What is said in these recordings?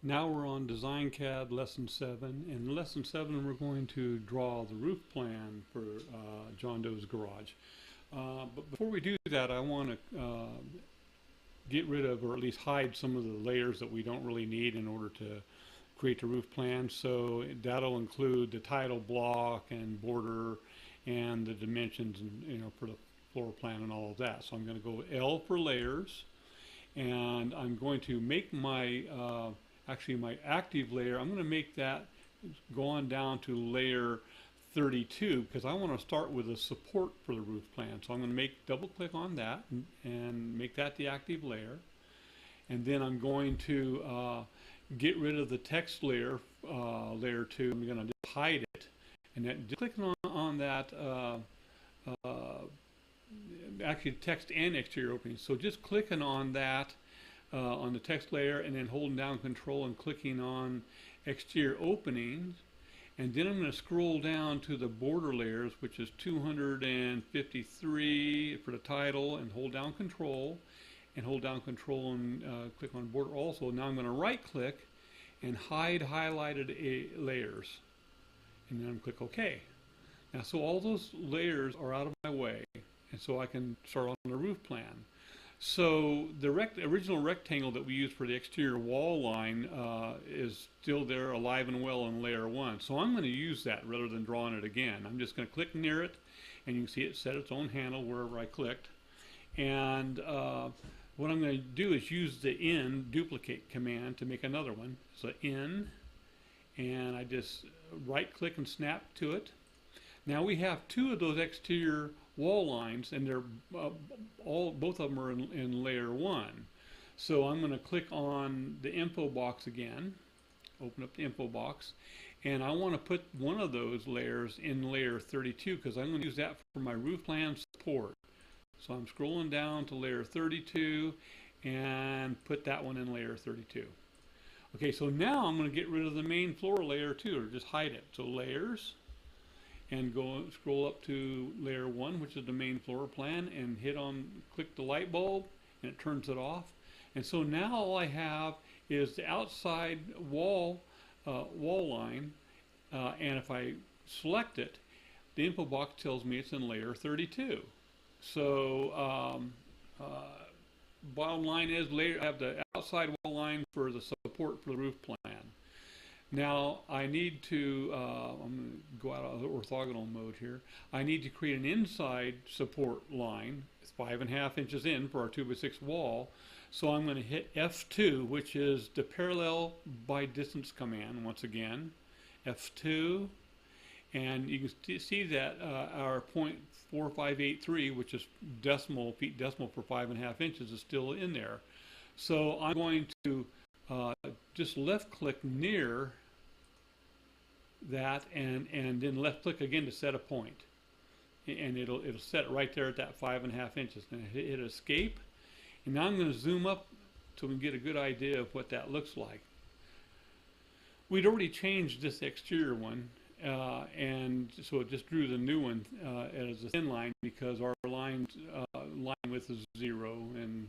Now we're on Dcad Lesson 7. In Lesson 7 we're going to draw the roof plan for John Doe's garage. But before we do that, I want to get rid of, or at least hide, some of the layers that we don't really need in order to create the roof plan. So that'll include the title block and border and the dimensions, and for the floor plan and all of that. So I'm going to go L for layers, and I'm going to make my actually my active layer, I'm going to make that go on down to layer 32 because I want to start with a support for the roof plan. So I'm going to double click on that and make that the active layer. And then I'm going to get rid of the text layer, layer 2. I'm going to just hide it. And then just clicking on that, actually text and exterior opening. So just clicking on that, on the text layer, and then holding down Control and clicking on exterior openings, and then I'm going to scroll down to the border layers, which is 253 for the title, and hold down Control and click on border also. Now I'm going to right click and hide highlighted layers, and then I'm click OK. Now so all those layers are out of my way, and so I can start on the roof plan. So the original rectangle that we used for the exterior wall line is still there, alive and well, in layer 1. So I'm going to use that rather than drawing it again. I'm just going to click near it, and you can see it set its own handle wherever I clicked. And what I'm going to do is use the N duplicate command to make another one. So N, and I just right click and snap to it. Now we have two of those exterior wall lines, and they're both of them are in layer 1. So I'm going to click on the info box again, open up the info box, and I want to put one of those layers in layer 32 because I'm going to use that for my roof plan support. So I'm scrolling down to layer 32 and put that one in layer 32. Okay, so now I'm going to get rid of the main floor layer too, or just hide it. So layers, and scroll up to layer 1, which is the main floor plan, and click the light bulb, and it turns it off. And so now all I have is the outside wall line, and if I select it, the info box tells me it's in layer 32. So bottom line is, I have the outside wall line for the support for the roof plan. Now I need to, I'm going to go out of the orthogonal mode here. I need to create an inside support line. It's 5.5 inches in for our 2x6 wall. So I'm going to hit F2, which is the parallel by distance command once again. F2, and you can see that our 0.4583, which is feet decimal for 5.5 inches, is still in there. So I'm going to just left click near that, and then left click again to set a point, and it'll set right there at that 5.5 inches. Then hit escape, and now I'm going to zoom up so we can get a good idea of what that looks like. We'd already changed this exterior one, and so it just drew the new one as a thin line because our line width is 0, and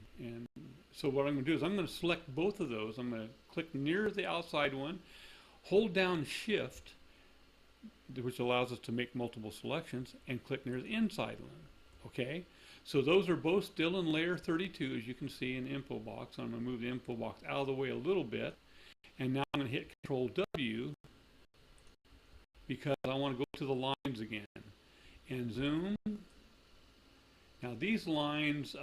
so what I'm going to do is I'm going to select both of those. I'm going to click near the outside one, hold down Shift, which allows us to make multiple selections, and click near the inside one. Okay, so those are both still in layer 32, as you can see in the info box. I'm going to move the info box out of the way a little bit, and now I'm going to hit Control W because I want to go to the lines again and zoom. Now these lines,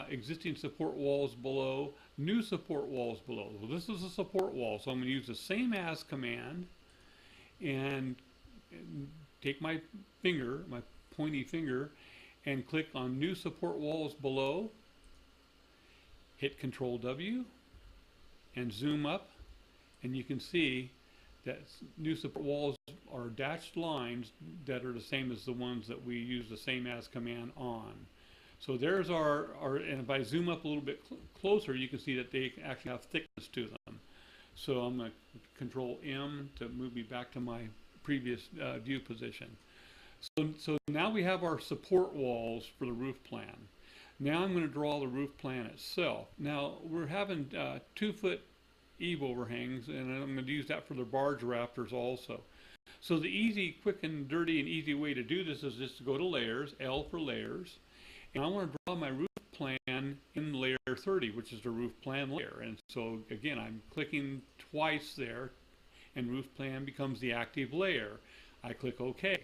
existing support walls below, new support walls below. So this is a support wall, so I'm going to use the same as command and take my finger, my pointy finger, and click on new support walls below, hit Control W, and zoom up, and you can see that new support walls are dashed lines that are the same as the ones that we use the same as command on. So there's our and if I zoom up a little bit closer, you can see that they actually have thickness to them. So I'm going to Control M to move me back to my previous view position. So now we have our support walls for the roof plan. Now I'm going to draw the roof plan itself. Now we're having 2 foot eave overhangs, and I'm going to use that for the barge rafters also. So the easy, quick and dirty and easy way to do this is just to go to layers, L for layers, and I want to draw my roof plan in layer 30, which is the roof plan layer. And so again, I'm clicking twice there, and roof plan becomes the active layer. I click OK.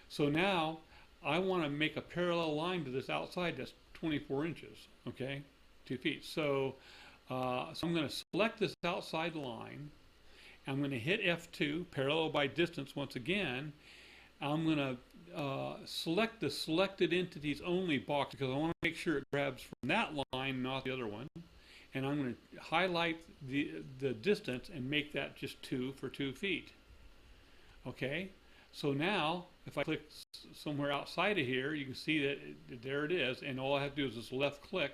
So now I want to make a parallel line to this outside that's 24 inches, okay, 2 feet. So, I'm going to select this outside line. I'm going to hit F2, parallel by distance once again. I'm going to select the selected entities only box because I want to make sure it grabs from that line, not the other one. And I'm going to highlight the distance and make that just 2 for 2 feet. Okay, so now if I click somewhere outside of here, you can see that there it is, and all I have to do is just left click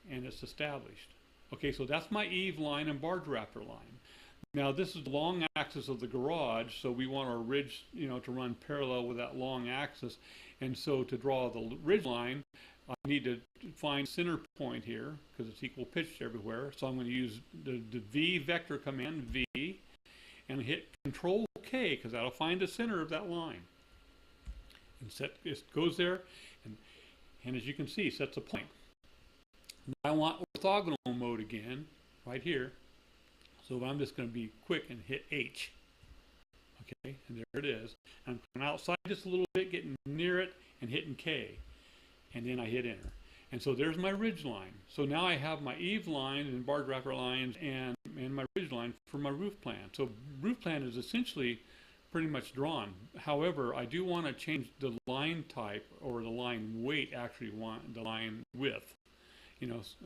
and it's established. Okay, so that's my eave line and barge rafter line. Now this is the long axis of the garage, so we want our ridge, to run parallel with that long axis. And so to draw the ridge line, I need to find center point here because it's equal pitched everywhere. So I'm going to use the V vector command, V, and hit Control K because that'll find the center of that line. And it goes there, and as you can see, sets a point. Now I want orthogonal mode again, right here. So I'm just going to be quick and hit H. Okay, and there it is. I'm going outside just a little bit, getting near it, and hitting K. And then I hit enter. And so there's my ridge line. So now I have my eave line and barge rafter lines and my ridge line for my roof plan. So roof plan is essentially pretty much drawn. However, I do want to change the line type or the line weight, actually want the line width.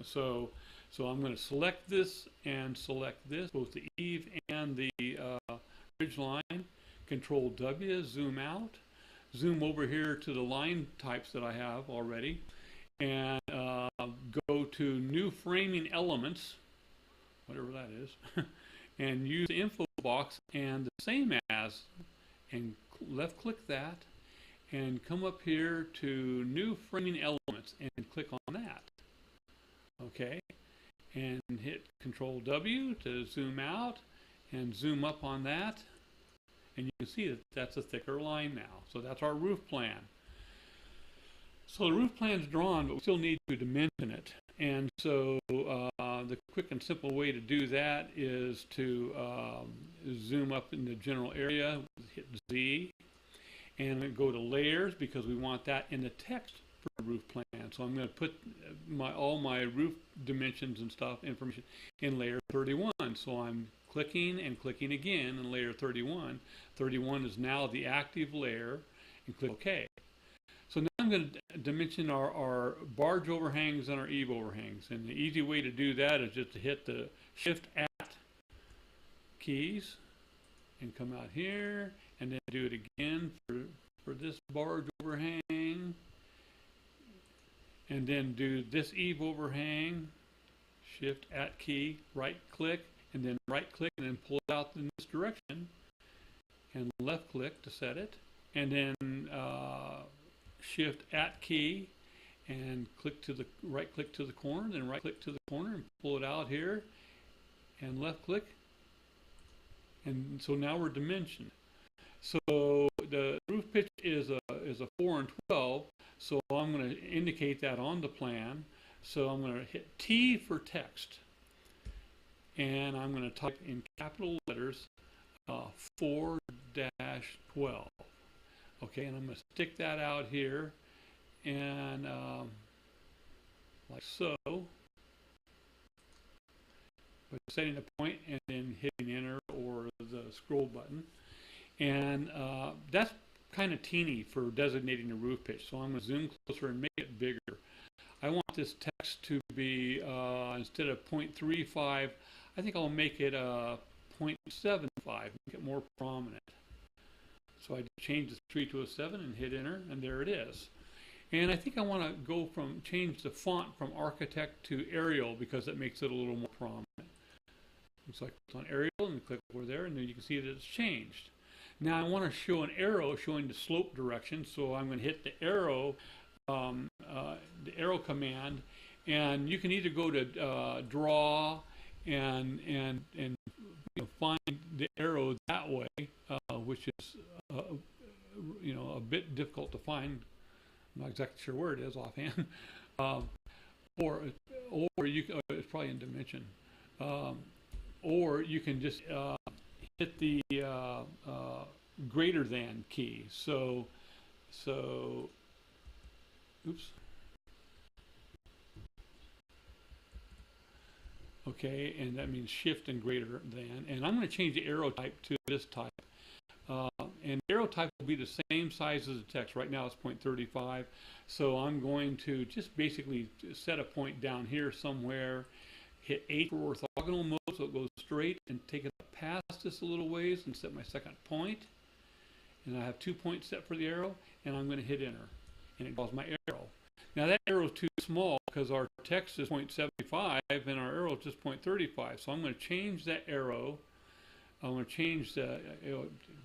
So I'm going to select this and select this, both the eave and the ridge line. Control W, zoom out, zoom over here to the line types that I have already, and go to new framing elements, whatever that is, and use the info box and the same as, and left click that, and come up here to new framing elements and click on that. Okay, and hit Control W to zoom out and zoom up on that, and you can see that that's a thicker line now. So that's our roof plan. So the roof plan is drawn, but we still need to dimension it. And so the quick and simple way to do that is to zoom up in the general area, hit Z, and go to layers because we want that in the text for the roof plan. So I'm going to put all my roof dimensions and stuff, information, in layer 31. So I'm clicking and clicking again in layer 31. 31 is now the active layer, and click OK. So now I'm going to dimension our barge overhangs and our eave overhangs. And the easy way to do that is just to hit the Shift at keys and come out here, and then do it again for this barge overhang. And then do this eave overhang, Shift at key, right click, and then right click and then pull it out in this direction, and left click to set it, and then Shift at key and click to the right click to the corner, then right click to the corner and pull it out here, and left click, and so now we're dimensioned. So the roof pitch is a 4 and 12. So I'm going to indicate that on the plan. So I'm going to hit T for text. And I'm going to type in capital letters 4-12. Okay, and I'm going to stick that out here. And like so. By setting a point and then hitting enter or the scroll button. And that's kind of teeny for designating a roof pitch, so I'm going to zoom closer and make it bigger. I want this text to be, instead of 0.35, I think I'll make it 0.75, make it more prominent. So I change the 3 to a 7 and hit enter, and there it is. And I think I want to change the font from Architect to Arial because it makes it a little more prominent. So I click on Arial and click over there, and then you can see that it's changed. Now I want to show an arrow showing the slope direction, so I'm going to hit the arrow command, and you can either go to draw and find the arrow that way, which is a bit difficult to find. I'm not exactly sure where it is offhand. Or you it's probably in dimension. Or you can just hit the greater than key. So oops. Okay, and that means shift and greater than. And I'm going to change the arrow type to this type. And the arrow type will be the same size as the text. Right now it's 0.35. So I'm going to just basically set a point down here somewhere, hit H for orthogonal mode so it goes straight, and take it past this a little ways and set my second point. And I have 2 points set for the arrow, and I'm going to hit enter. And it draws my arrow. Now that arrow is too small because our text is 0.75 and our arrow is just 0.35. So I'm going to change that arrow. I'm going to change the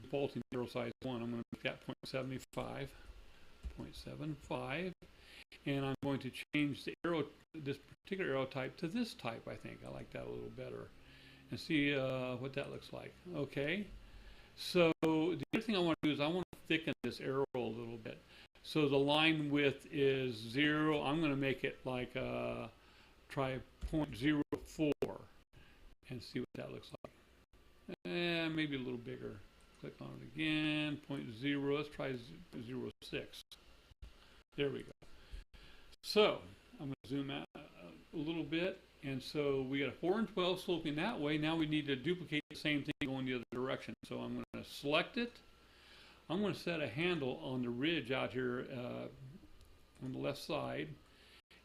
defaulting arrow size 1. I'm going to make that 0.75. 0.75. And I'm going to change the arrow, this particular arrow type, to this type, I think. I like that a little better. And see what that looks like. Okay. So the other thing I want to do is I want to thicken this arrow a little bit. So the line width is 0. I'm going to make it like try 0.04 and see what that looks like. Maybe a little bigger. Click on it again. 0.0. Let's try 0.06. There we go. So I'm going to zoom out a little bit. And so we got a 4 and 12 sloping that way. Now we need to duplicate the same thing going the other direction. So I'm going to select it. I'm going to set a handle on the ridge out here on the left side,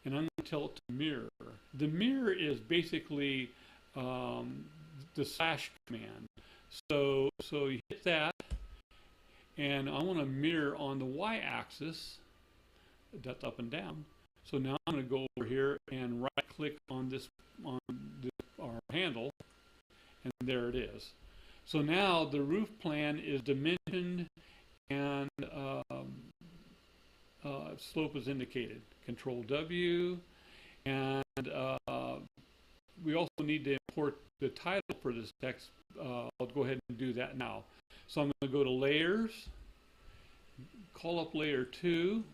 and I'm going to tell it to mirror. The mirror is basically the slash command. So you hit that, and I want to mirror on the y-axis. That's up and down. So now I'm going to go over here and right-click on our handle, and there it is. So now the roof plan is dimensioned and slope is indicated. Control W, and we also need to import the title for this text. I'll go ahead and do that now. So I'm going to go to Layers, call up Layer 2,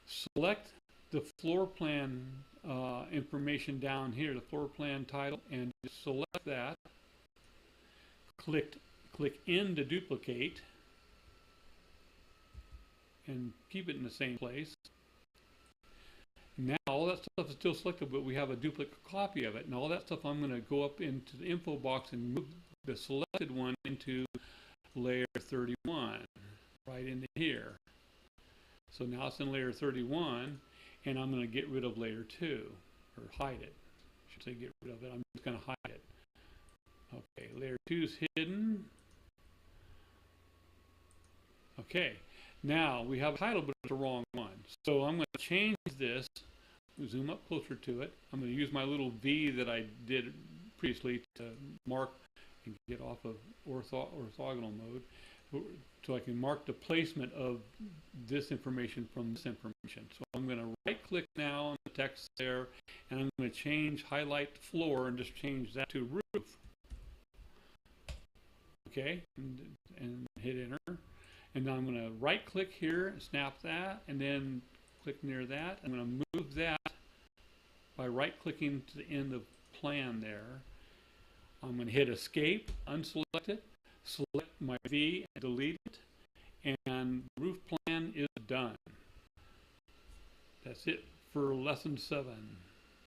select the floor plan information down here, the floor plan title, and just select that. Click in to duplicate, and keep it in the same place. Now all that stuff is still selected, but we have a duplicate copy of it. And all that stuff I'm going to go up into the info box and move the selected one into layer 31, right into here. So now it's in layer 31, and I'm going to get rid of layer 2, or hide it. I should say get rid of it. I'm just going to hide it. Okay, layer 2 is hidden. Okay, now we have a title, but it's the wrong one. So I'm going to change this, zoom up closer to it. I'm going to use my little V that I did previously to mark and get off of orthogonal mode, so I can mark the placement of this information from this information. So I'm going to right-click now on the text there, and I'm going to change highlight floor and just change that to roof. Okay, and hit enter. And now I'm going to right-click here and snap that, and then click near that. I'm going to move that by right-clicking to the end of plan there. I'm going to hit Escape, unselect it, select my V, and delete it, and roof plan is done. That's it for Lesson 7.